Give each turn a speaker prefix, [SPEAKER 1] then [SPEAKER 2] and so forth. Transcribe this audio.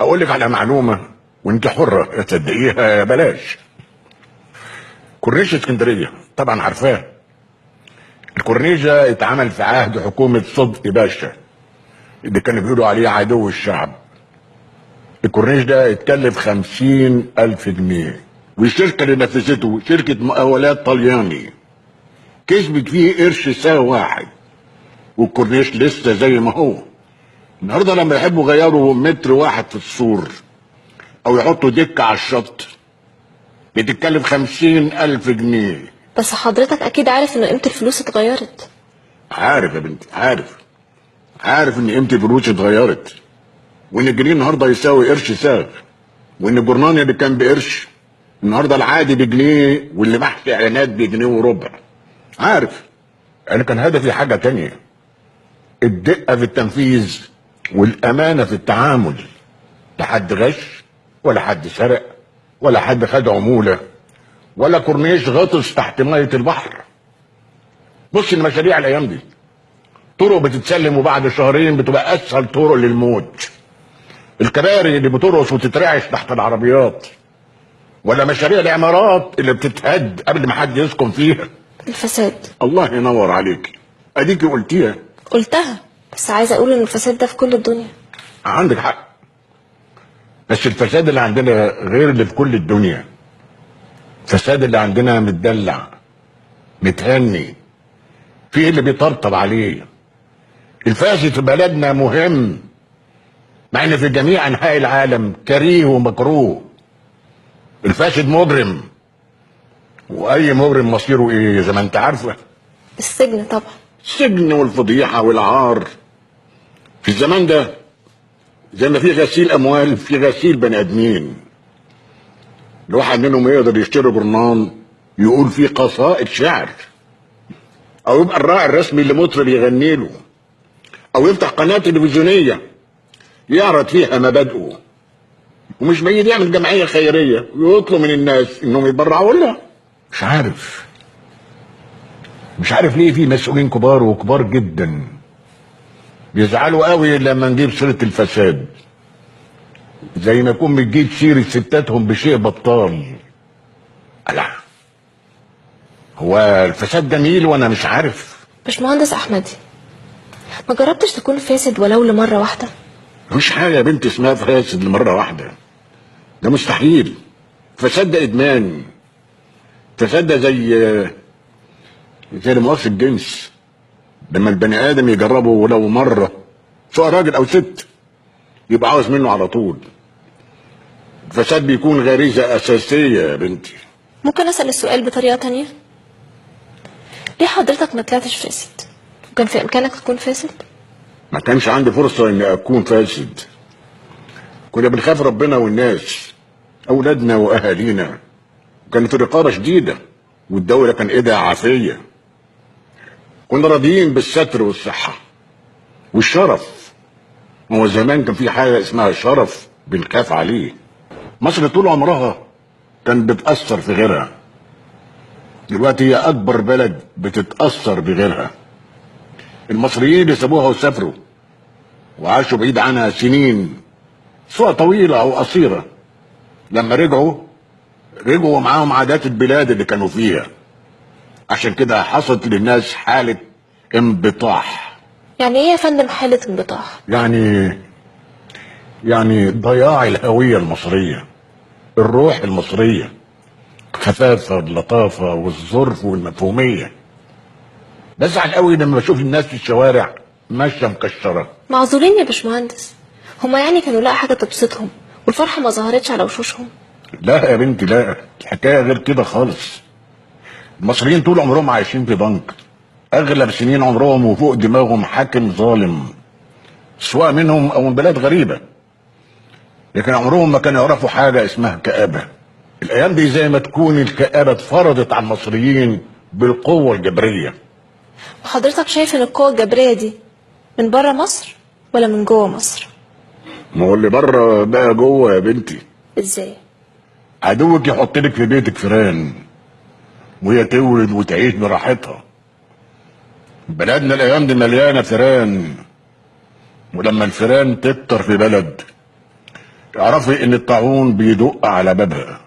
[SPEAKER 1] اقول لك على معلومه وانت حره يا تصدقيها يا بلاش. كورنيش اسكندريه طبعا عارفاه. الكورنيش ده اتعمل في عهد حكومه صدقي باشا اللي كانوا بيقولوا عليه عدو الشعب. الكورنيش ده اتكلف 50,000 جنيه، والشركه اللي نفذته شركه مقاولات طلياني كسبت فيه قرش ساعة واحد، والكورنيش لسه زي ما هو. النهارده لما يحبوا يغيروا متر واحد في السور او يحطوا دكه على الشط بتتكلف 50,000 جنيه.
[SPEAKER 2] بس حضرتك اكيد عارف ان قيمة الفلوس اتغيرت.
[SPEAKER 1] عارف يا بنتي، عارف ان قيمه الفلوس اتغيرت، وان الجنيه النهارده يساوي قرش ساغ، وان الجرنان اللي كان بقرش النهارده العادي بجنيه، واللي محشي اعلانات بجنيه وربع. عارف. انا كان هدفي حاجه تانية، الدقه في التنفيذ والامانه في التعامل. لا حد غش ولا حد سرق ولا حد خد عموله ولا كورنيش غطس تحت ميه البحر. بص المشاريع الايام دي طرق بتتسلم وبعد شهرين بتبقى اسهل طرق للموت. الكباري اللي بترقص وتترعش تحت العربيات، ولا مشاريع العمارات اللي بتتهد قبل ما حد يسكن فيها.
[SPEAKER 2] الفساد.
[SPEAKER 1] الله ينور عليك، اديكي
[SPEAKER 2] قلتها، بس عايزه اقول ان الفساد ده في كل الدنيا.
[SPEAKER 1] عندك حق، بس الفساد اللي عندنا غير اللي في كل الدنيا. الفساد اللي عندنا متدلع متهني، في اللي بيطرطب عليه. الفاسد في بلدنا مهم، مع ان في جميع انحاء العالم كريه ومكروه. الفاسد مجرم، واي مجرم مصيره ايه زي ما انت عارفه؟
[SPEAKER 2] السجن طبعا.
[SPEAKER 1] السجن والفضيحه والعار. في الزمان ده زي ما في غسيل اموال في غسيل بني ادمين. الواحد منهم يقدر يشتري جرنان يقول فيه قصائد شعر، او يبقى الراعي الرسمي اللي مطرب يغني له، او يفتح قناه تلفزيونيه يعرض فيها مبادئه، ومش بعيد يعمل جمعيه خيريه ويطلب من الناس انهم يتبرعوا لها. مش عارف ليه في مسؤولين كبار وكبار جدا بيزعلوا قوي لما نجيب سيره الفساد، زي ما يكون بتجيب سيره ستاتهم بشيء بطال. لا، هو الفساد جميل وانا مش عارف؟
[SPEAKER 2] باشمهندس احمدي، ما جربتش تكون فاسد ولو لمره واحده؟
[SPEAKER 1] مفيش حاجه يا بنت اسمها فاسد لمره واحده، ده مستحيل. فساد ده ادمان. فساد ده زي مؤاخذة الجنس، لما البني ادم يجربه ولو مره سواء راجل او ست يبقى عاوز منه على طول. الفساد بيكون غريزه اساسيه يا بنتي.
[SPEAKER 2] ممكن اسال السؤال بطريقه تانية؟ ليه حضرتك ما طلعتش فاسد وكان في امكانك تكون فاسد؟
[SPEAKER 1] ما كانش عندي فرصه اني اكون فاسد. كنا بنخاف ربنا والناس، اولادنا واهالينا، وكانت الرقابه شديده والدوله كان ايدها عافيه. كنا راضيين بالستر والصحه والشرف. ما هو زمان كان في حاجه اسمها شرف بنخاف عليه. مصر طول عمرها كان بتأثر في غيرها، دلوقتي هي أكبر بلد بتتأثر بغيرها. المصريين اللي سابوها وسافروا وعاشوا بعيد عنها سنين سواء طويلة أو قصيرة، لما رجعوا معاهم عادات البلاد اللي كانوا فيها. عشان كده حصلت للناس حالة انبطاح.
[SPEAKER 2] يعني ايه يا فندم حاله انبطاح؟
[SPEAKER 1] يعني ضياع الهوية المصرية، الروح المصرية، الخفافة واللطافة والظرف والمفهومية. بزعل قوي لما بشوف الناس في الشوارع ماشية مكشرة.
[SPEAKER 2] معذورين يا باشمهندس، هما يعني كانوا لاقي حاجه تبسطهم والفرحه ما ظهرتش على وشوشهم؟
[SPEAKER 1] لا يا بنتي لا، الحكاية غير كده خالص. المصريين طول عمرهم عايشين في بنك، أغلب سنين عمرهم وفوق دماغهم حاكم ظالم سواء منهم أو من بلاد غريبة، لكن عمرهم ما كانوا يعرفوا حاجة اسمها كآبة. الأيام دي زي ما تكون الكآبة اتفرضت على المصريين بالقوة الجبرية.
[SPEAKER 2] وحضرتك شايف ان القوه الجبريه دي من بره مصر ولا من جوه مصر؟
[SPEAKER 1] ما هو اللي بره بقى جوه يا بنتي.
[SPEAKER 2] ازاي؟
[SPEAKER 1] عدوك يحط لك في بيتك فيران وهي تولد وتعيش براحتها. بلدنا الايام دي مليانه فيران، ولما الفيران تكتر في بلد اعرفي ان الطاعون بيدق على بابها.